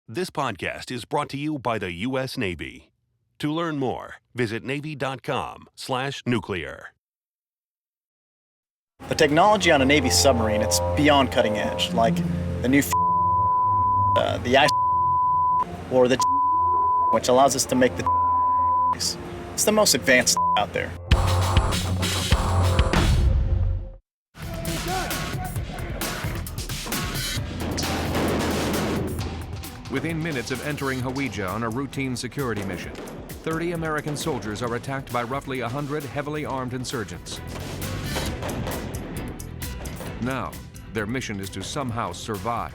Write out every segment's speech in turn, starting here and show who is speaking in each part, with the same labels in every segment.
Speaker 1: This podcast is brought to you by the U.S. Navy. To learn more, visit Navy.com/nuclear.
Speaker 2: The technology on a Navy submarine, it's beyond cutting edge, like the new the ice or the which allows us to make the it's the most advanced out there.
Speaker 3: Within minutes of entering Hawija on a routine security mission, 30 American soldiers are attacked by roughly 100 heavily armed insurgents. Now, their mission is to somehow survive.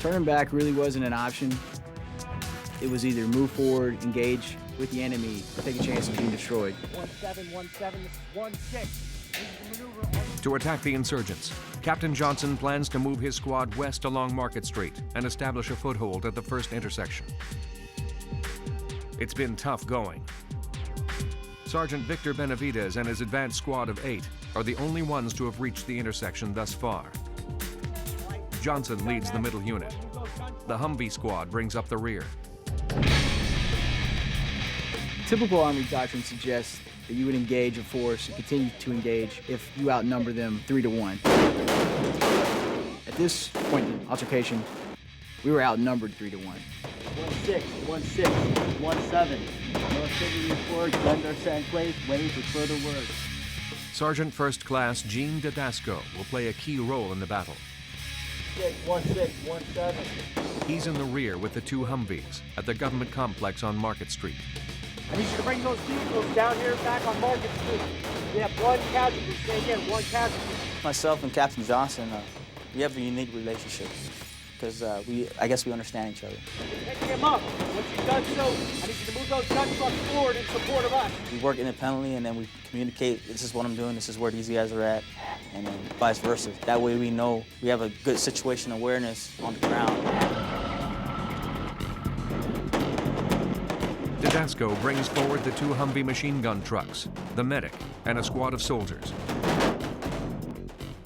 Speaker 4: Turning back really wasn't an option. It was either move forward, engage with the enemy, or take a chance of being destroyed.
Speaker 5: 1717, this is 16.
Speaker 3: To attack the insurgents, Captain Johnson plans to move his squad west along Market Street and establish a foothold at the first intersection. It's been tough going. Sergeant Victor Benavides and his advanced squad of 8 are the only ones to have reached the intersection thus far. Johnson leads the middle unit. The Humvee squad brings up the rear.
Speaker 4: Typical Army doctrine suggests that you would engage a force and continue to engage if you outnumber them 3-1. At this point in the altercation, we were outnumbered 3-1.
Speaker 5: 16, 16, 17. Military report, Thunder San Place, waiting for further word.
Speaker 3: Sergeant First Class Gene Didasco will play a key role in the battle.
Speaker 5: 16, 17.
Speaker 3: He's in the rear with the 2 Humvees at the government complex on Market Street.
Speaker 5: I need you to bring those vehicles down here back on Market Street. We have 1 casualty. Say again, 1 casualty.
Speaker 6: Myself and Captain Johnson, we have a unique relationship because I guess we understand each other.
Speaker 5: You're picking him up. Once you've done so, I need you to move those gun trucks forward in support of us.
Speaker 6: We work independently and then we communicate, this is what I'm doing, this is where these guys are at, and then vice versa. That way we know we have a good situational awareness on the ground.
Speaker 3: Didasco brings forward the 2 Humvee machine gun trucks, the medic, and a squad of soldiers.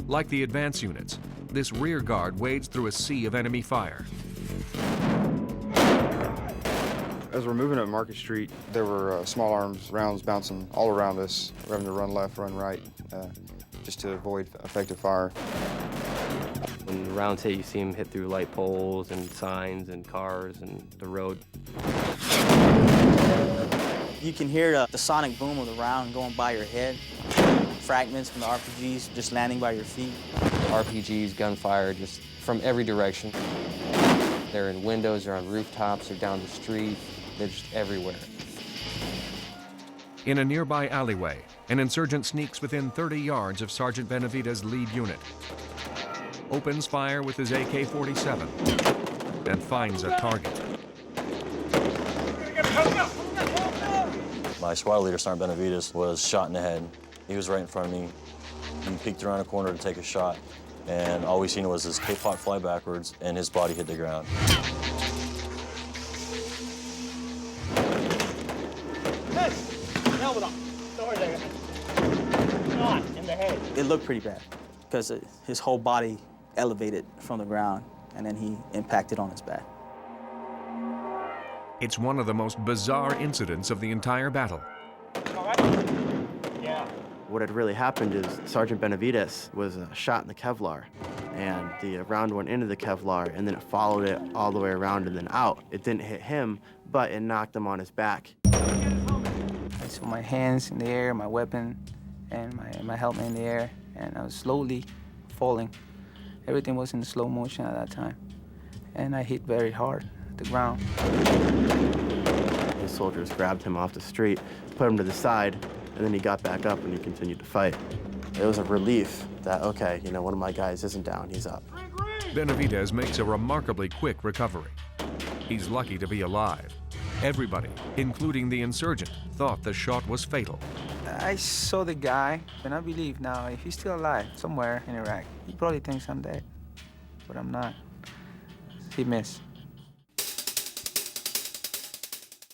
Speaker 3: Like the advance units, this rear guard wades through a sea of enemy fire.
Speaker 7: As we're moving up Market Street, there were small arms rounds bouncing all around us. We're having to run left, run right, just to avoid effective fire.
Speaker 8: When the rounds hit, you see them hit through light poles and signs and cars and the road.
Speaker 6: You can hear the sonic boom of the round going by your head. Fragments from the RPGs just landing by your feet.
Speaker 8: RPGs, gunfire, just from every direction. They're in windows, they're on rooftops, they're down the street, they're just everywhere.
Speaker 3: In a nearby alleyway, an insurgent sneaks within 30 yards of Sergeant Benavides' lead unit, opens fire with his AK-47, and finds a target.
Speaker 9: My squad leader, Sergeant Benavides, was shot in the head. He was right in front of me. He peeked around a corner to take a shot, and all we seen was his K-pot fly backwards, and his body hit the ground.
Speaker 5: Helmet on. Sorry there. Shot in the head.
Speaker 6: It looked pretty bad because his whole body elevated from the ground, and then he impacted on his back.
Speaker 3: It's one of the most bizarre incidents of the entire battle.
Speaker 5: All right? Yeah.
Speaker 10: What had really happened is Sergeant Benavides was shot in the Kevlar, and the round went into the Kevlar, and then it followed it all the way around and then out. It didn't hit him, but it knocked him on his back.
Speaker 11: I saw my hands in the air, my weapon, and my helmet in the air, and I was slowly falling. Everything was in slow motion at that time, and I hit very hard at the ground.
Speaker 10: The soldiers grabbed him off the street, put him to the side, and then he got back up and he continued to fight. It was a relief that, okay, you know, one of my guys isn't down, he's up.
Speaker 3: Benavides makes a remarkably quick recovery. He's lucky to be alive. Everybody, including the insurgent, thought the shot was fatal.
Speaker 11: I saw the guy, and I believe now if he's still alive somewhere in Iraq, he probably thinks I'm dead, but I'm not. He missed.